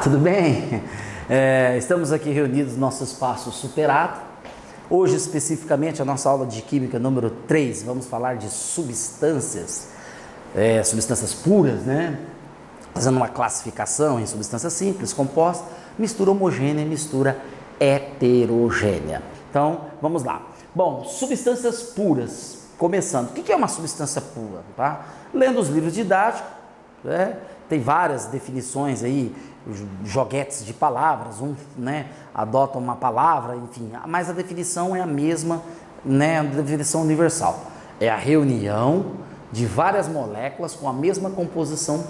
tudo bem? Estamos aqui reunidos no nosso espaço Superado. Hoje, especificamente, a nossa aula de Química número 3, vamos falar de substâncias, substâncias puras, né? Fazendo uma classificação em substância simples, composta, mistura homogênea e mistura heterogênea. Então, vamos lá. Bom, substâncias puras, começando. O que é uma substância pura? Tá? Lendo os livros didáticos, tem várias definições aí, joguetes de palavras, adota uma palavra, enfim, mas a definição é a mesma, a definição universal. É a reunião de várias moléculas com a mesma composição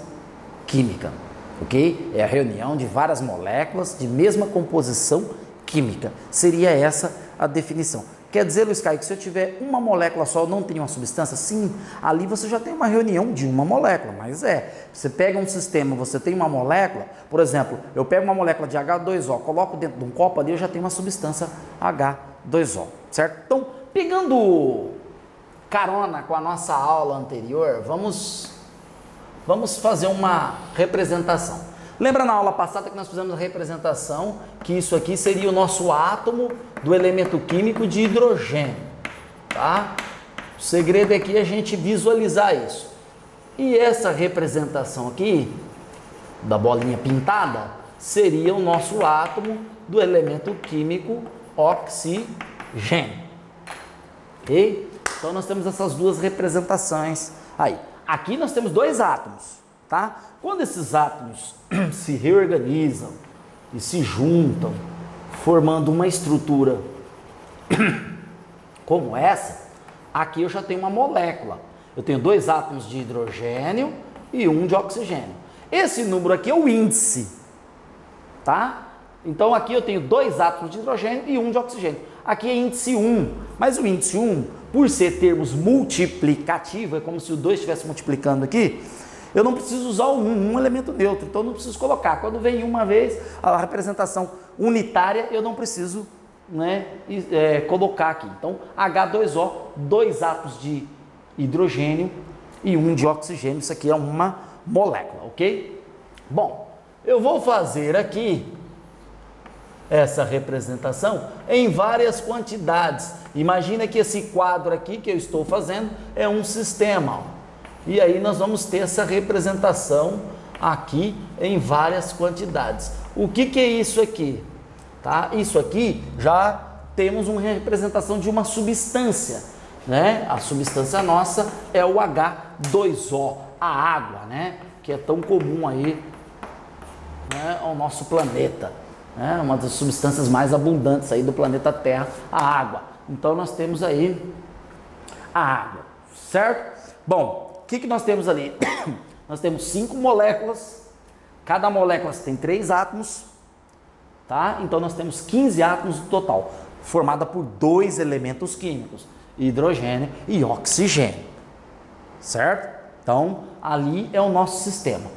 química, ok? É a reunião de várias moléculas de mesma composição química. Seria essa a definição. Quer dizer, Luiz Caio, que se eu tiver uma molécula só, eu não tenho uma substância? Sim, ali você já tem uma reunião de uma molécula, mas você pega um sistema, você tem uma molécula, por exemplo, eu pego uma molécula de H2O, coloco dentro de um copo ali, eu já tenho uma substância H2O, certo? Então, pegando carona com a nossa aula anterior, vamos fazer uma representação. Lembra na aula passada que nós fizemos a representação, que isso aqui seria o nosso átomo do elemento químico de hidrogênio, tá? O segredo aqui é a gente visualizar isso. E essa representação aqui, da bolinha pintada, seria o nosso átomo do elemento químico oxigênio. Ok? Então nós temos essas duas representações aí. Aqui nós temos dois átomos, tá? Quando esses átomos se reorganizam e se juntam, formando uma estrutura como essa, aqui eu já tenho uma molécula. Eu tenho dois átomos de hidrogênio e um de oxigênio. Esse número aqui é o índice, tá? Então aqui eu tenho dois átomos de hidrogênio e um de oxigênio. Aqui é índice 1, mas o índice 1, por ser termos multiplicativos, é como se o 2 estivesse multiplicando aqui, eu não preciso usar o 1, um elemento neutro, então eu não preciso colocar. Quando vem uma vez a representação unitária, eu não preciso colocar aqui. Então, H2O, dois átomos de hidrogênio e um de oxigênio, isso aqui é uma molécula, ok? Bom, eu vou fazer aqui essa representação em várias quantidades. Imagina que esse quadro aqui que eu estou fazendo é um sistema, ó. E aí nós vamos ter essa representação aqui em várias quantidades. O que é isso aqui? Tá? Isso aqui já temos uma representação de uma substância, né? A substância nossa é o H2O, a água, né? Que é tão comum aí, né, ao nosso planeta. Uma das substâncias mais abundantes aí do planeta Terra, a água. Então nós temos aí a água, certo? Bom, o que nós temos ali? Nós temos 5 moléculas, cada molécula tem 3 átomos, tá? Então nós temos 15 átomos no total, formada por 2 elementos químicos, hidrogênio e oxigênio, certo? Então ali é o nosso sistema.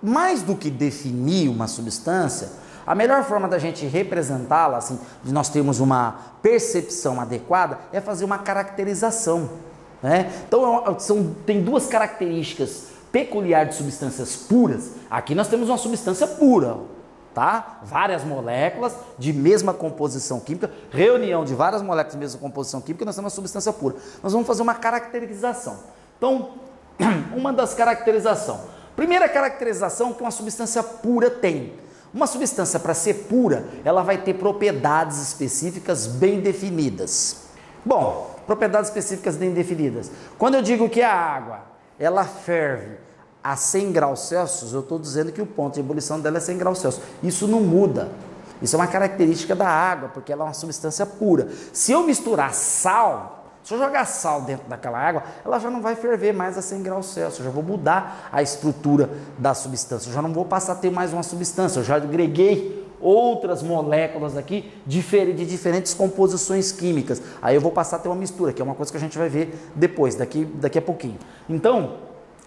Mais do que definir uma substância, a melhor forma da gente representá-la, assim, de nós termos uma percepção adequada, é fazer uma caracterização, né? Então, tem duas características peculiares de substâncias puras. Aqui nós temos uma substância pura, tá? Várias moléculas de mesma composição química, reunião de várias moléculas de mesma composição química, nós temos uma substância pura. Nós vamos fazer uma caracterização. Então, uma das caracterizações. Primeira caracterização que uma substância pura tem. Uma substância, para ser pura, ela vai ter propriedades específicas bem definidas. Bom, propriedades específicas bem definidas. Quando eu digo que a água, ela ferve a 100 graus Celsius, eu estou dizendo que o ponto de ebulição dela é 100 graus Celsius. Isso não muda. Isso é uma característica da água, porque ela é uma substância pura. Se eu misturar sal, se eu jogar sal dentro daquela água, ela já não vai ferver mais a 100 graus Celsius, eu já vou mudar a estrutura da substância, eu já não vou passar a ter mais uma substância, eu já agreguei outras moléculas aqui de diferentes composições químicas, aí eu vou passar a ter uma mistura, que é uma coisa que a gente vai ver depois, daqui a pouquinho. Então,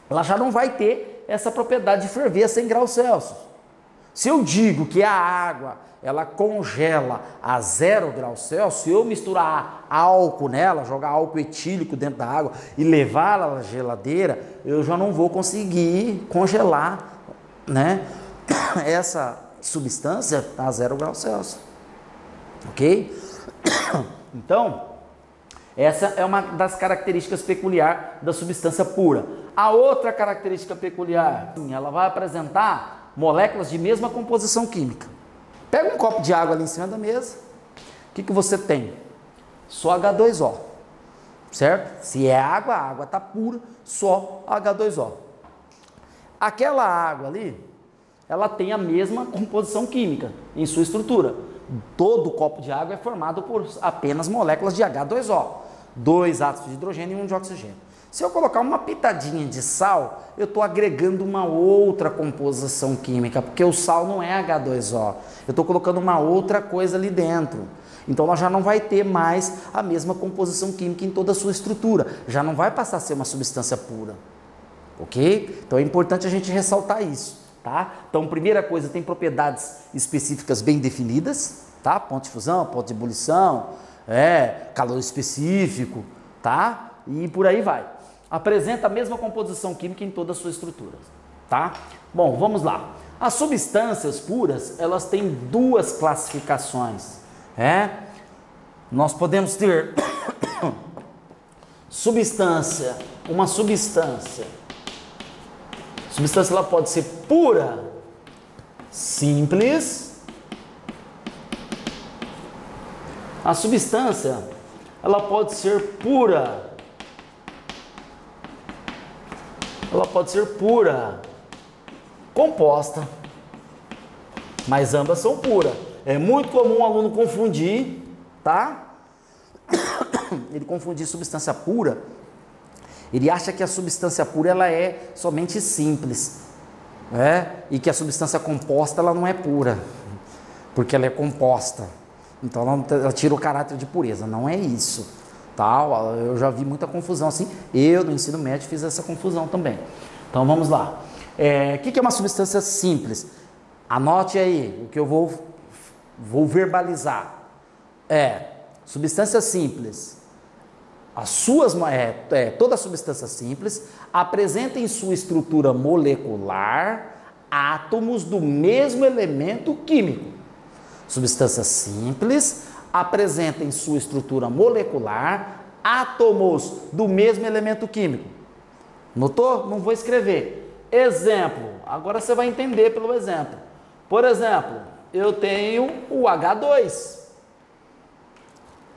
ela já não vai ter essa propriedade de ferver a 100 graus Celsius. Se eu digo que a água, ela congela a 0 graus Celsius, se eu misturar álcool nela, jogar álcool etílico dentro da água e levá-la à geladeira, eu já não vou conseguir congelar, né, essa substância está a 0 graus Celsius. Ok? Então, essa é uma das características peculiares da substância pura. A outra característica peculiar, ela vai apresentar moléculas de mesma composição química. Pega um copo de água ali em cima da mesa. O que você tem? Só H2O. Certo? Se é água, a água está pura, só H2O. Aquela água ali, ela tem a mesma composição química em sua estrutura. Todo copo de água é formado por apenas moléculas de H2O. 2 átomos de hidrogênio e 1 de oxigênio. Se eu colocar uma pitadinha de sal, eu estou agregando uma outra composição química, porque o sal não é H2O. Eu estou colocando uma outra coisa ali dentro. Então, ela já não vai ter mais a mesma composição química em toda a sua estrutura. Já não vai passar a ser uma substância pura. Ok? Então, é importante a gente ressaltar isso. Tá? Então, primeira coisa, tem propriedades específicas bem definidas. Tá? Ponto de fusão, ponto de ebulição, calor específico. Tá? E por aí vai. Apresenta a mesma composição química em toda a sua estrutura. Tá? Bom, vamos lá. As substâncias puras, elas têm 2 classificações. Nós podemos ter uma substância ela pode ser pura, simples. A substância ela pode ser pura, composta, mas ambas são puras. É muito comum o aluno confundir, tá? Ele confundir substância pura, ele acha que a substância pura ela é somente simples, e que a substância composta ela não é pura, porque ela é composta. Então ela tira o caráter de pureza, não é isso, tá? Eu já vi muita confusão assim, eu no ensino médio fiz essa confusão também. Então vamos lá. O que é uma substância simples? Anote aí o que eu vou verbalizar. Substância simples. Toda substância simples apresenta em sua estrutura molecular átomos do mesmo elemento químico. Substância simples apresenta em sua estrutura molecular átomos do mesmo elemento químico. Notou? Não vou escrever. Exemplo. Agora você vai entender pelo exemplo. Por exemplo, eu tenho o H2,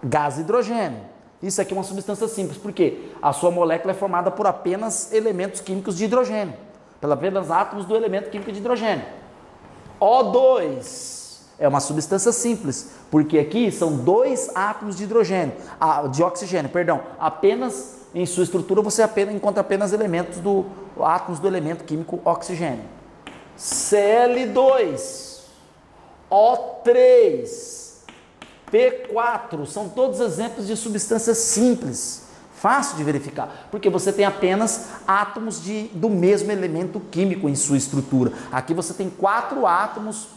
gás hidrogênio. Isso aqui é uma substância simples, porque a sua molécula é formada por apenas elementos químicos de hidrogênio, por apenas átomos do elemento químico de hidrogênio. O2 é uma substância simples, porque aqui são 2 átomos de oxigênio, apenas em sua estrutura você encontra apenas átomos do elemento químico oxigênio. Cl2, O3, P4, são todos exemplos de substâncias simples, fácil de verificar, porque você tem apenas átomos do mesmo elemento químico em sua estrutura. Aqui você tem 4 átomos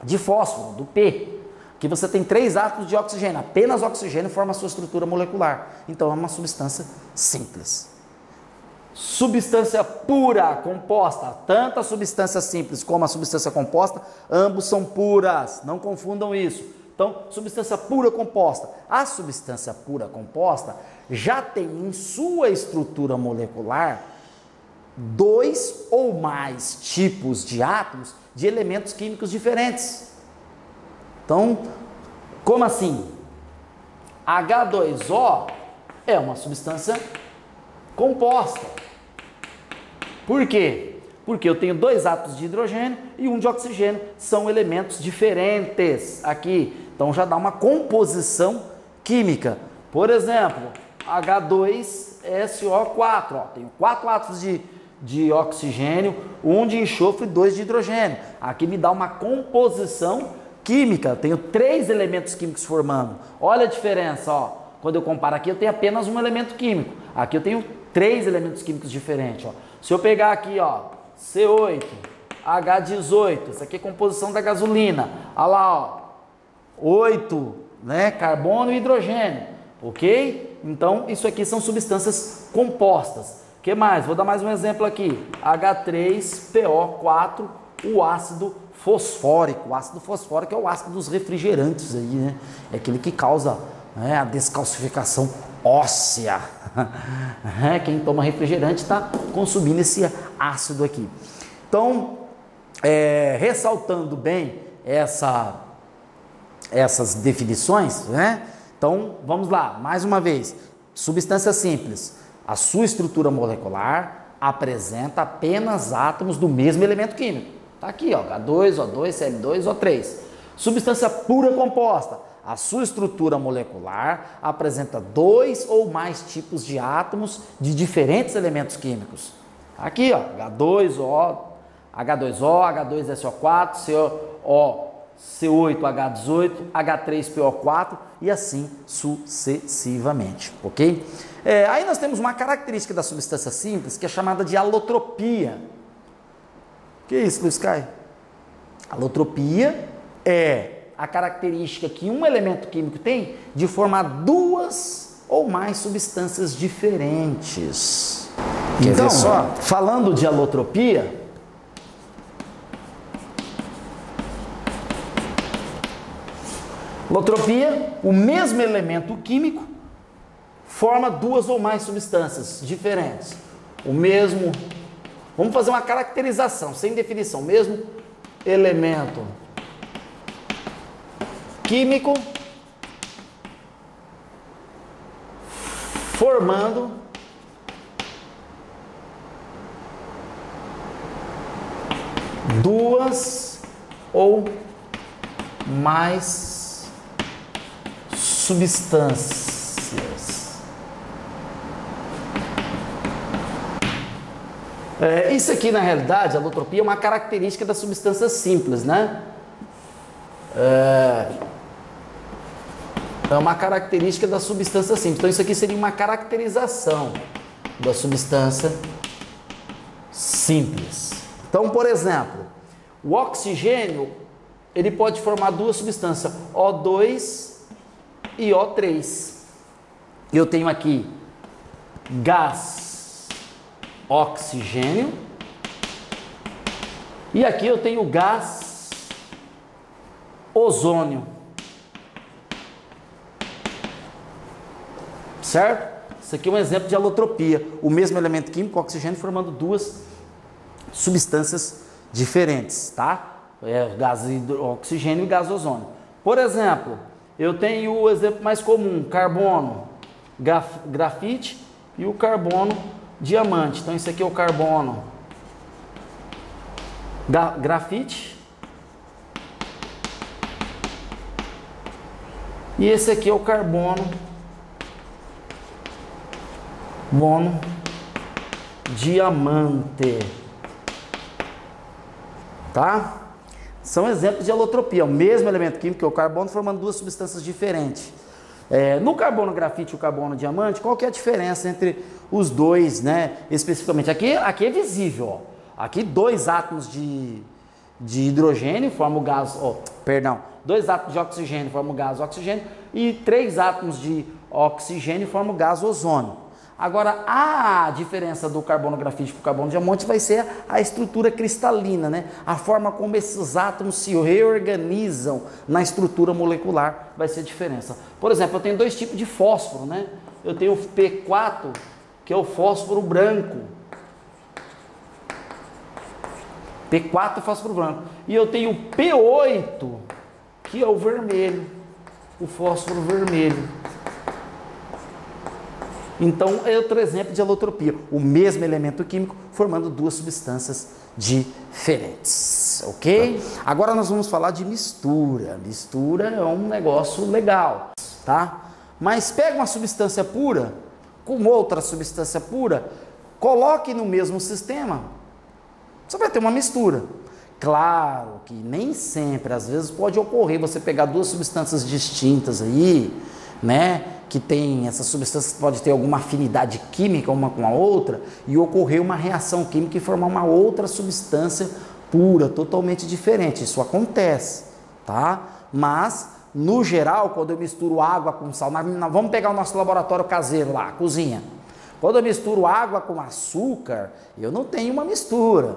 de fósforo, do P. Aqui você tem 3 átomos de oxigênio, apenas oxigênio forma a sua estrutura molecular. Então é uma substância simples. Substância pura, composta, tanto a substância simples como a substância composta, ambos são puras, não confundam isso. Então, substância pura composta. A substância pura composta já tem em sua estrutura molecular 2 ou mais tipos de átomos de elementos químicos diferentes. Então, como assim? H2O é uma substância composta. Por quê? Porque eu tenho 2 átomos de hidrogênio e 1 de oxigênio, são elementos diferentes aqui. Então já dá uma composição química. Por exemplo, H2SO4, tenho 4 átomos de oxigênio, 1 de enxofre e 2 de hidrogênio. Aqui me dá uma composição química, tenho 3 elementos químicos formando. Olha a diferença, ó. Quando eu comparo aqui, eu tenho apenas um elemento químico. Aqui eu tenho 3 elementos químicos diferentes, ó. Se eu pegar aqui, ó, C8, H18, isso aqui é composição da gasolina. Olha lá, ó, 8, né, carbono e hidrogênio, ok? Então, isso aqui são substâncias compostas. O que mais? Vou dar mais um exemplo aqui. H3PO4 o ácido fosfórico. O ácido fosfórico é o ácido dos refrigerantes aí, né? É aquele que causa, né, a descalcificação óssea. Quem toma refrigerante está consumindo esse ácido aqui. Então, ressaltando bem essas definições, né? Então, vamos lá, mais uma vez. Substância simples. A sua estrutura molecular apresenta apenas átomos do mesmo elemento químico. Tá aqui, ó, H2, O2, Cl2, O3. Substância pura composta. A sua estrutura molecular apresenta 2 ou mais tipos de átomos de diferentes elementos químicos. Aqui, ó, H2O, H2SO4, CO8H18, H3PO4 e assim sucessivamente, ok? Aí nós temos uma característica da substância simples que é chamada de alotropia. Que é isso, Luiz Caio? Alotropia é a característica que um elemento químico tem de formar duas ou mais substâncias diferentes. Então, falando de alotropia, o mesmo elemento químico forma duas ou mais substâncias diferentes. Vamos fazer uma caracterização, sem definição. Mesmo elemento químico formando duas ou mais substâncias. Isso aqui, na realidade, a alotropia é uma característica das substâncias simples, né? É uma característica da substância simples. Então, isso aqui seria uma caracterização da substância simples. Então, por exemplo, o oxigênio, ele pode formar duas substâncias, O2 e O3. Eu tenho aqui gás oxigênio e aqui eu tenho gás ozônio. Certo? Isso aqui é um exemplo de alotropia. O mesmo elemento químico, oxigênio, formando duas substâncias diferentes, tá? Gás oxigênio e gás ozônio. Por exemplo, eu tenho o exemplo mais comum, carbono, grafite e o carbono diamante. Então, isso aqui é o carbono grafite e esse aqui é o carbono diamante, tá? São exemplos de alotropia, o mesmo elemento químico, que é o carbono, formando duas substâncias diferentes. No carbono grafite e o carbono diamante, qual que é a diferença entre os dois, né? Especificamente, aqui é visível, ó. Aqui dois átomos de hidrogênio formam o gás, dois átomos de oxigênio formam o gás oxigênio e 3 átomos de oxigênio formam o gás ozônio. Agora, a diferença do carbono grafite para o carbono diamante vai ser a estrutura cristalina, né? A forma como esses átomos se reorganizam na estrutura molecular vai ser a diferença. Por exemplo, eu tenho dois tipos de fósforo, né? Eu tenho o P4, que é o fósforo branco. P4 é fósforo branco. E eu tenho o P8, que é o vermelho, o fósforo vermelho. Então, é outro exemplo de alotropia. O mesmo elemento químico formando duas substâncias diferentes, ok? Agora nós vamos falar de mistura. Mistura é um negócio legal, tá? Mas pega uma substância pura com outra substância pura, coloque no mesmo sistema, você vai ter uma mistura. Claro que nem sempre, às vezes pode ocorrer você pegar duas substâncias distintas aí, né? Que tem, essas substâncias pode ter alguma afinidade química uma com a outra e ocorrer uma reação química e formar uma outra substância pura, totalmente diferente. Isso acontece, tá? Mas, no geral, quando eu misturo água com sal, vamos pegar o nosso laboratório caseiro lá, a cozinha. Quando eu misturo água com açúcar, eu não tenho uma mistura.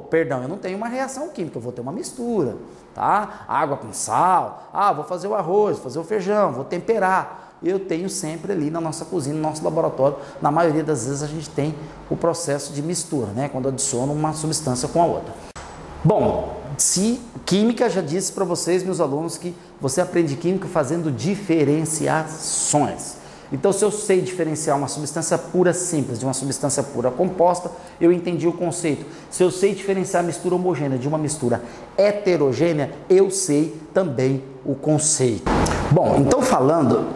Perdão, eu não tenho uma reação química, eu vou ter uma mistura, tá? Água com sal, vou fazer o arroz, vou fazer o feijão, vou temperar. Eu tenho sempre ali na nossa cozinha, no nosso laboratório, na maioria das vezes a gente tem o processo de mistura, né? Quando adiciona uma substância com a outra. Bom, se química, já disse para vocês, meus alunos, que você aprende química fazendo diferenciações. Então, se eu sei diferenciar uma substância pura simples de uma substância pura composta, eu entendi o conceito. Se eu sei diferenciar a mistura homogênea de uma mistura heterogênea, eu sei também o conceito. Bom, então falando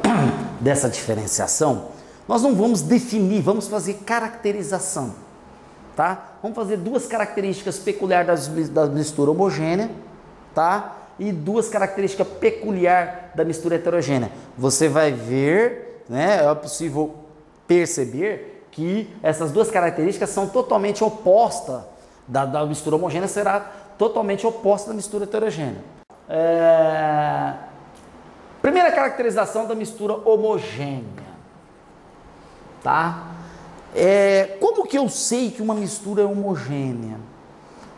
dessa diferenciação, nós não vamos definir, vamos fazer caracterização, tá? Vamos fazer duas características peculiares da mistura homogênea, tá? E duas características peculiares da mistura heterogênea. Você vai ver, né, é possível perceber que essas duas características são totalmente opostas, da mistura homogênea será totalmente oposta da mistura heterogênea. Primeira caracterização da mistura homogênea, tá? Como que eu sei que uma mistura é homogênea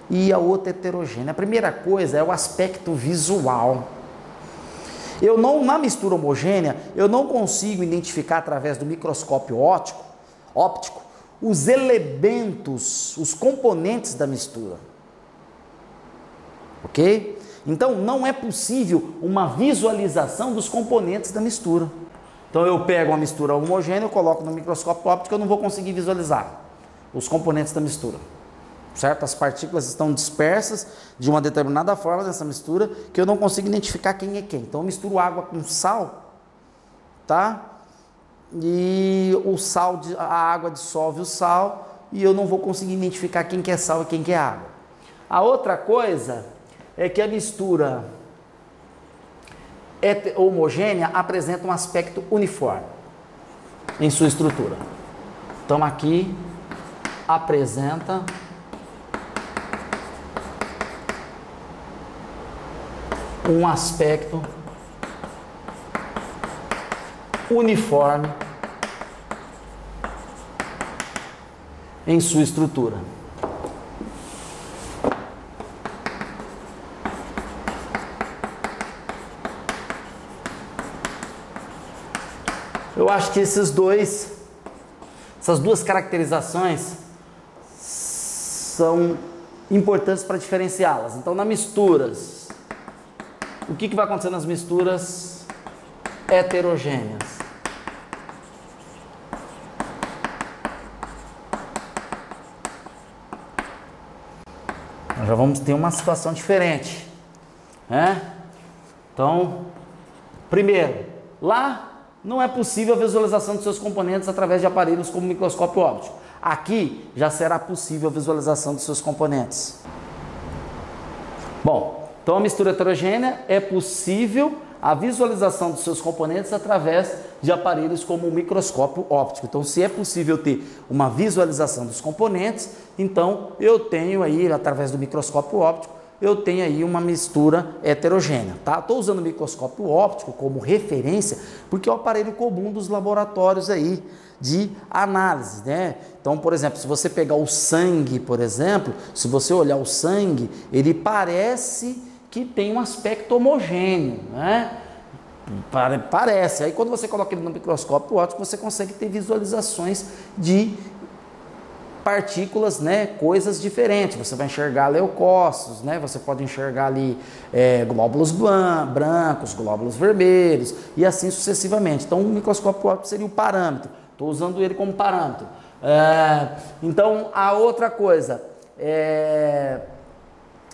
e a outra é heterogênea? A primeira coisa é o aspecto visual. Na mistura homogênea, eu não consigo identificar através do microscópio óptico os elementos, os componentes da mistura. Ok? Então, não é possível uma visualização dos componentes da mistura. Então, eu pego uma mistura homogênea, eu coloco no microscópio óptico, eu não vou conseguir visualizar os componentes da mistura. Certo? As partículas estão dispersas de uma determinada forma nessa mistura que eu não consigo identificar quem é quem. Então eu misturo água com sal, tá? E a água dissolve o sal e eu não vou conseguir identificar quem que é sal e quem que é água. A outra coisa é que a mistura homogênea apresenta um aspecto uniforme em sua estrutura. Então aqui apresenta um aspecto uniforme em sua estrutura. Eu acho que essas duas caracterizações são importantes para diferenciá-las. Então, nas misturas, o que vai acontecer nas misturas heterogêneas? Nós já vamos ter uma situação diferente, né? Então, primeiro, lá não é possível a visualização de seus componentes através de aparelhos como microscópio óptico. Aqui já será possível a visualização de seus componentes. Bom, então a mistura heterogênea é possível a visualização dos seus componentes através de aparelhos como o microscópio óptico. Então, se é possível ter uma visualização dos componentes, então eu tenho aí, através do microscópio óptico, eu tenho aí uma mistura heterogênea, tá? Estou usando o microscópio óptico como referência, porque é o aparelho comum dos laboratórios aí de análise, né? Então, por exemplo, se você pegar o sangue, por exemplo, se você olhar o sangue, ele parece que tem um aspecto homogêneo, né? Parece. Aí quando você coloca ele no microscópio óptico, você consegue ter visualizações de partículas, né, coisas diferentes. Você vai enxergar leucócitos, né, você pode enxergar ali glóbulos brancos, glóbulos vermelhos e assim sucessivamente. Então o microscópio óptico seria o parâmetro. Estou usando ele como parâmetro. Então a outra coisa,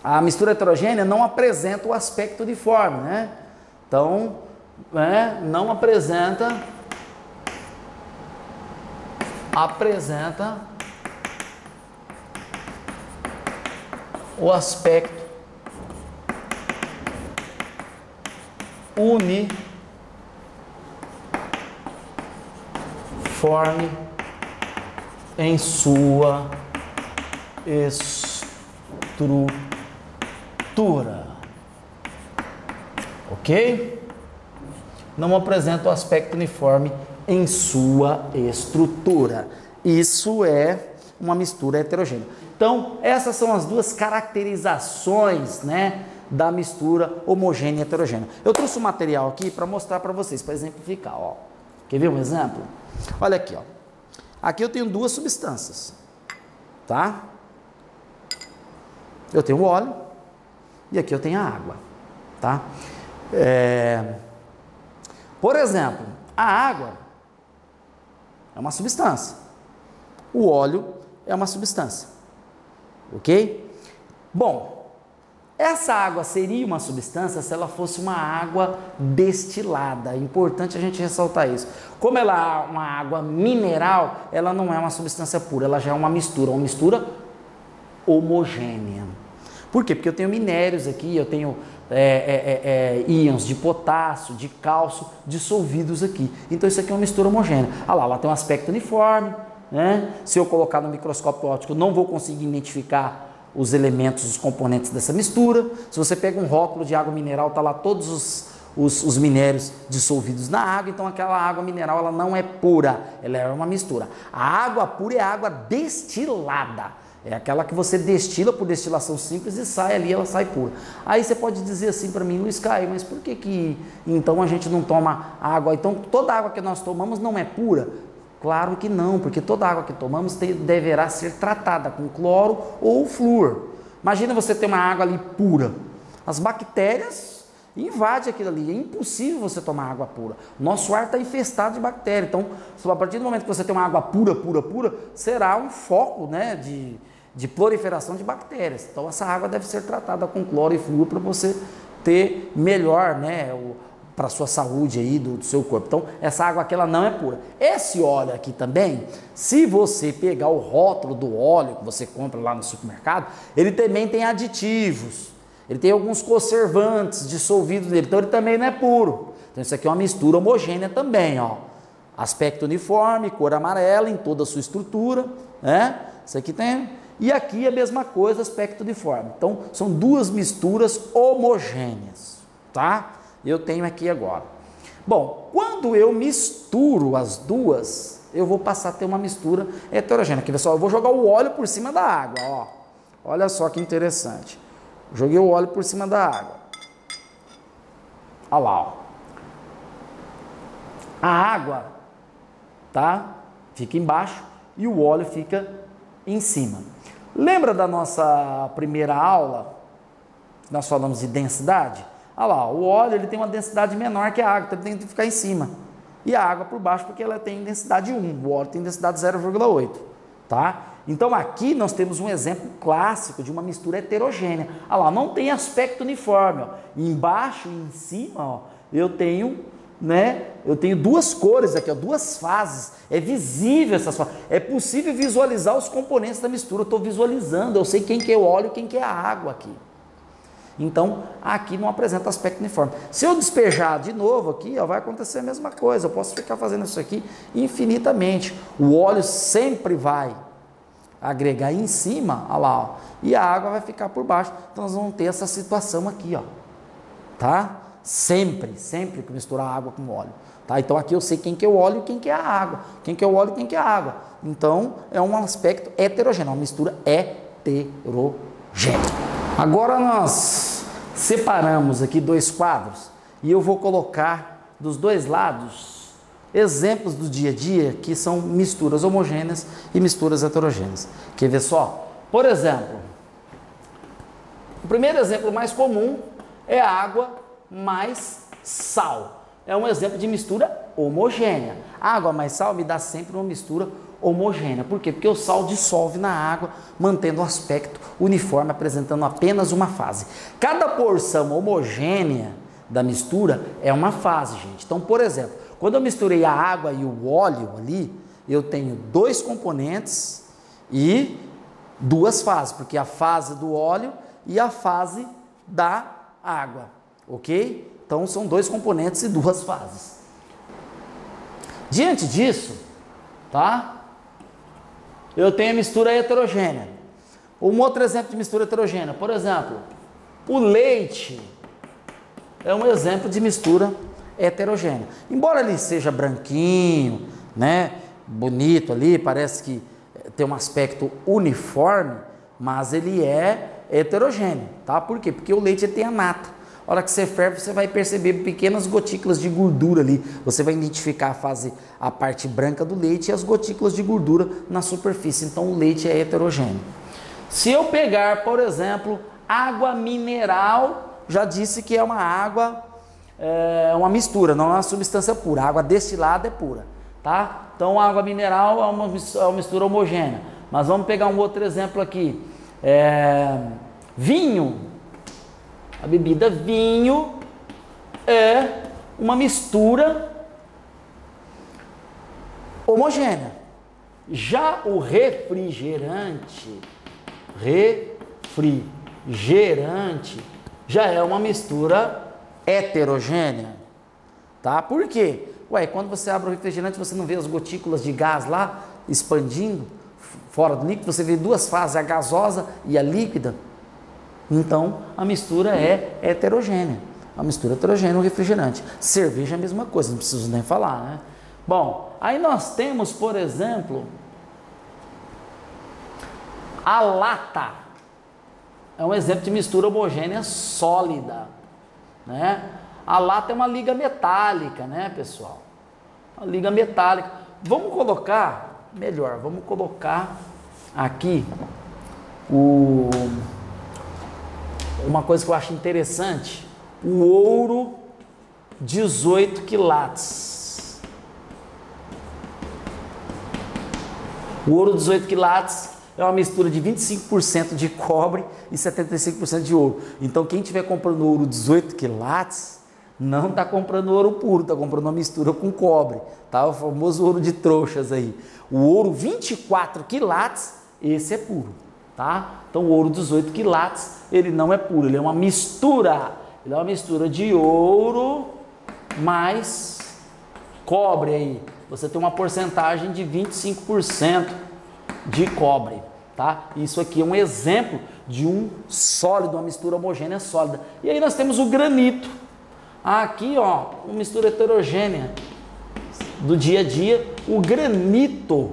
a mistura heterogênea não apresenta o aspecto uniforme, né? Então não apresenta o aspecto uniforme em sua estrutura, ok? Não apresenta o aspecto uniforme em sua estrutura. Isso é uma mistura heterogênea. Então, essas são as duas caracterizações, né, da mistura homogênea e heterogênea. Eu trouxe um material aqui para mostrar para vocês, para exemplificar, ó. Quer ver um exemplo? Olha aqui, ó. Aqui eu tenho duas substâncias, tá? Eu tenho o óleo e aqui eu tenho a água, tá? Por exemplo, a água é uma substância, o óleo é uma substância, ok? Bom, essa água seria uma substância se ela fosse uma água destilada. É importante a gente ressaltar isso. Como ela é uma água mineral, ela não é uma substância pura, ela já é uma mistura homogênea. Por quê? Porque eu tenho minérios aqui, eu tenho íons de potássio, de cálcio dissolvidos aqui. Então isso aqui é uma mistura homogênea. Olha lá, ela tem um aspecto uniforme, né? Se eu colocar no microscópio óptico, eu não vou conseguir identificar os elementos, os componentes dessa mistura. Se você pega um rótulo de água mineral, está lá todos os minérios dissolvidos na água, então aquela água mineral ela não é pura, ela é uma mistura. A água pura é a água destilada. É aquela que você destila por destilação simples e sai ali, ela sai pura. Aí você pode dizer assim para mim, Luiz Caio, mas por que então a gente não toma água? Então toda água que nós tomamos não é pura? Claro que não, porque toda água que tomamos deverá ser tratada com cloro ou flúor. Imagina você ter uma água ali pura. As bactérias invadem aquilo ali, é impossível você tomar água pura. Nosso ar está infestado de bactérias. Então, a partir do momento que você tem uma água pura, será um foco, né, de proliferação de bactérias. Então essa água deve ser tratada com cloro e flúor para você ter melhor, né, para a sua saúde aí do seu corpo. Então essa água aqui ela não é pura. Esse óleo aqui também, se você pegar o rótulo do óleo que você compra lá no supermercado, ele também tem aditivos, ele tem alguns conservantes dissolvidos nele, então ele também não é puro. Então isso aqui é uma mistura homogênea também, ó. Aspecto uniforme, cor amarela em toda a sua estrutura, né? Isso aqui tem. E aqui a mesma coisa, aspecto uniforme. Então, são duas misturas homogêneas, tá? Eu tenho aqui agora. Bom, quando eu misturo as duas, eu vou passar a ter uma mistura heterogênea. Aqui, pessoal, eu vou jogar o óleo por cima da água, ó. Olha só que interessante. Joguei o óleo por cima da água. Olha lá, ó. A água, tá? Fica embaixo e o óleo fica em cima. Lembra da nossa primeira aula? Nós falamos de densidade? Olha lá, o óleo ele tem uma densidade menor que a água, então ele tem que ficar em cima. E a água por baixo porque ela tem densidade 1, o óleo tem densidade 0,8, tá? Então aqui nós temos um exemplo clássico de uma mistura heterogênea. Olha lá, não tem aspecto uniforme, ó. Embaixo e em cima, ó, eu tenho duas cores aqui, ó, duas fases, é visível essas fases, é possível visualizar os componentes da mistura, eu estou visualizando, eu sei quem que é o óleo e quem que é a água aqui. Então, aqui não apresenta aspecto uniforme. Se eu despejar de novo aqui, ó, vai acontecer a mesma coisa, eu posso ficar fazendo isso aqui infinitamente. O óleo sempre vai agregar em cima, olha lá, ó, e a água vai ficar por baixo, então nós vamos ter essa situação aqui, ó, tá? Sempre que misturar água com óleo, tá? Então aqui eu sei quem que é o óleo e quem que é a água, quem que é o óleo e quem que é a água. Então é um aspecto heterogêneo, uma mistura heterogênea. Agora nós separamos aqui dois quadros e eu vou colocar dos dois lados exemplos do dia a dia que são misturas homogêneas e misturas heterogêneas. Quer ver só? Por exemplo, o primeiro exemplo mais comum é a água mais sal. É um exemplo de mistura homogênea. Água mais sal me dá sempre uma mistura homogênea. Por quê? Porque o sal dissolve na água, mantendo o aspecto uniforme, apresentando apenas uma fase. Cada porção homogênea da mistura é uma fase, gente. Então, por exemplo, quando eu misturei a água e o óleo ali, eu tenho dois componentes e duas fases, porque a fase do óleo e a fase da água. Ok? Então são dois componentes e duas fases. Diante disso, tá? Eu tenho a mistura heterogênea. Um outro exemplo de mistura heterogênea, por exemplo, o leite é um exemplo de mistura heterogênea. Embora ele seja branquinho, né, bonito ali, parece que tem um aspecto uniforme, mas ele é heterogêneo, tá? Por quê? Porque o leite ele tem a nata. A hora que você ferve, você vai perceber pequenas gotículas de gordura ali. Você vai identificar a parte branca do leite e as gotículas de gordura na superfície. Então o leite é heterogêneo. Se eu pegar, por exemplo, água mineral, já disse que é uma água, uma mistura, não é uma substância pura. A água destilada é pura, tá? Então água mineral é uma mistura homogênea. Mas vamos pegar um outro exemplo aqui. Vinho. A bebida vinho é uma mistura homogênea. Já o refrigerante já é uma mistura heterogênea, tá? Por quê? Ué, quando você abre o refrigerante, você não vê as gotículas de gás lá expandindo fora do líquido, você vê duas fases, a gasosa e a líquida. Então, a mistura é heterogênea. A mistura heterogênea no refrigerante. Cerveja é a mesma coisa, não preciso nem falar, né? Bom, aí nós temos, por exemplo, a lata. É um exemplo de mistura homogênea sólida, né? A lata é uma liga metálica, né, pessoal? Uma liga metálica. Vamos colocar aqui uma coisa que eu acho interessante, o ouro 18 quilates. O ouro 18 quilates é uma mistura de 25% de cobre e 75% de ouro. Então quem estiver comprando ouro 18 quilates, não está comprando ouro puro, está comprando uma mistura com cobre, tá? O famoso ouro de trouxas aí. O ouro 24 quilates, esse é puro. Tá? Então o ouro 18 quilates, ele não é puro, ele é uma mistura. Ele é uma mistura de ouro mais cobre aí. Você tem uma porcentagem de 25% de cobre, tá? Isso aqui é um exemplo de um sólido, uma mistura homogênea sólida. E aí nós temos o granito. Aqui, ó, uma mistura heterogênea do dia a dia. O granito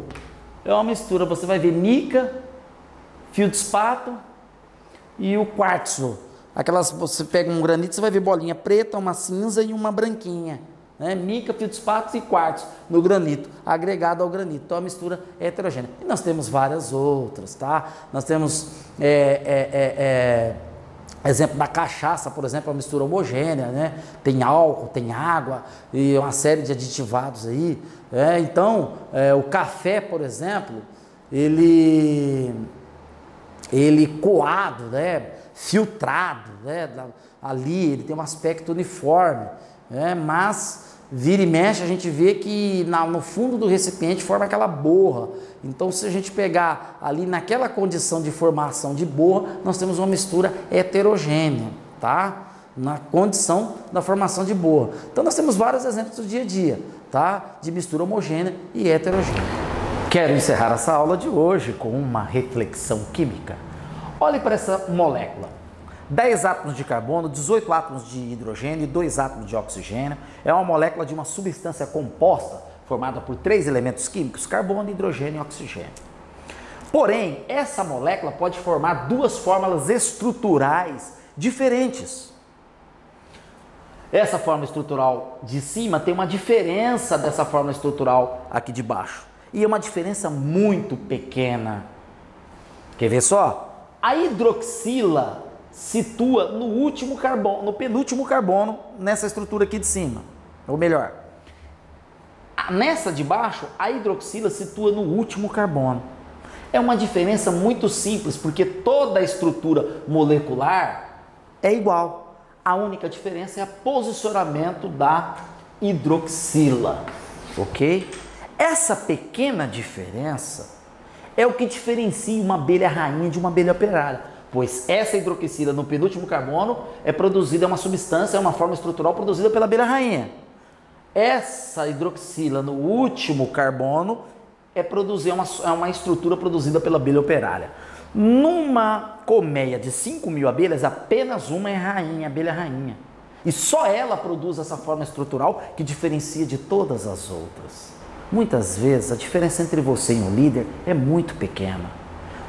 é uma mistura, você vai ver mica, fio de espato e o quartzo. Você pega um granito, você vai ver bolinha preta, uma cinza e uma branquinha, né? Mica, fio de espato e quartzo no granito, agregado ao granito. Então a mistura é heterogênea. E nós temos várias outras, tá? Nós temos exemplo da cachaça, por exemplo, uma mistura homogênea, né? Tem álcool, tem água e uma série de aditivados aí. Então o café, por exemplo, ele coado, né, filtrado, né, ali ele tem um aspecto uniforme, né, mas vira e mexe a gente vê que no fundo do recipiente forma aquela borra. Então se a gente pegar ali naquela condição de formação de borra, nós temos uma mistura heterogênea, tá? Na condição da formação de borra. Então nós temos vários exemplos do dia a dia, tá? De mistura homogênea e heterogênea. Quero encerrar essa aula de hoje com uma reflexão química. Olhe para essa molécula. 10 átomos de carbono, 18 átomos de hidrogênio e 2 átomos de oxigênio. É uma molécula de uma substância composta formada por 3 elementos químicos, carbono, hidrogênio e oxigênio. Porém, essa molécula pode formar duas fórmulas estruturais diferentes. Essa fórmula estrutural de cima tem uma diferença dessa fórmula estrutural aqui de baixo. E é uma diferença muito pequena. Quer ver só? A hidroxila situa no último carbono, no penúltimo carbono nessa estrutura aqui de cima. Ou melhor, nessa de baixo, a hidroxila situa no último carbono. É uma diferença muito simples, porque toda a estrutura molecular é igual. A única diferença é o posicionamento da hidroxila, ok? Essa pequena diferença é o que diferencia uma abelha rainha de uma abelha operária, pois essa hidroxila no penúltimo carbono é produzida, é uma substância, é uma forma estrutural produzida pela abelha rainha. Essa hidroxila no último carbono é uma estrutura produzida pela abelha operária. Numa colmeia de 5.000 abelhas, apenas uma é rainha, abelha rainha. E só ela produz essa forma estrutural que diferencia de todas as outras. Muitas vezes a diferença entre você e um líder é muito pequena.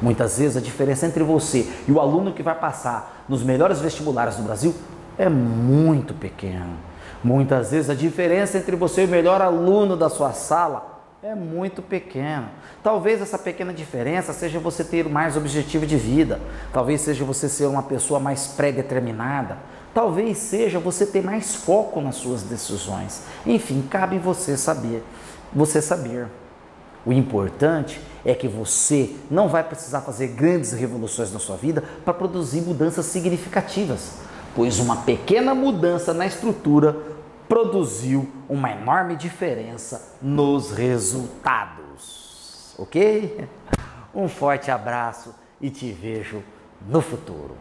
Muitas vezes a diferença entre você e o aluno que vai passar nos melhores vestibulares do Brasil é muito pequena. Muitas vezes a diferença entre você e o melhor aluno da sua sala é muito pequena. Talvez essa pequena diferença seja você ter mais objetivo de vida. Talvez seja você ser uma pessoa mais pré-determinada. Talvez seja você ter mais foco nas suas decisões. Enfim, cabe você saber. O importante é que você não vai precisar fazer grandes revoluções na sua vida para produzir mudanças significativas, pois uma pequena mudança na estrutura produziu uma enorme diferença nos resultados. Ok? Um forte abraço e te vejo no futuro.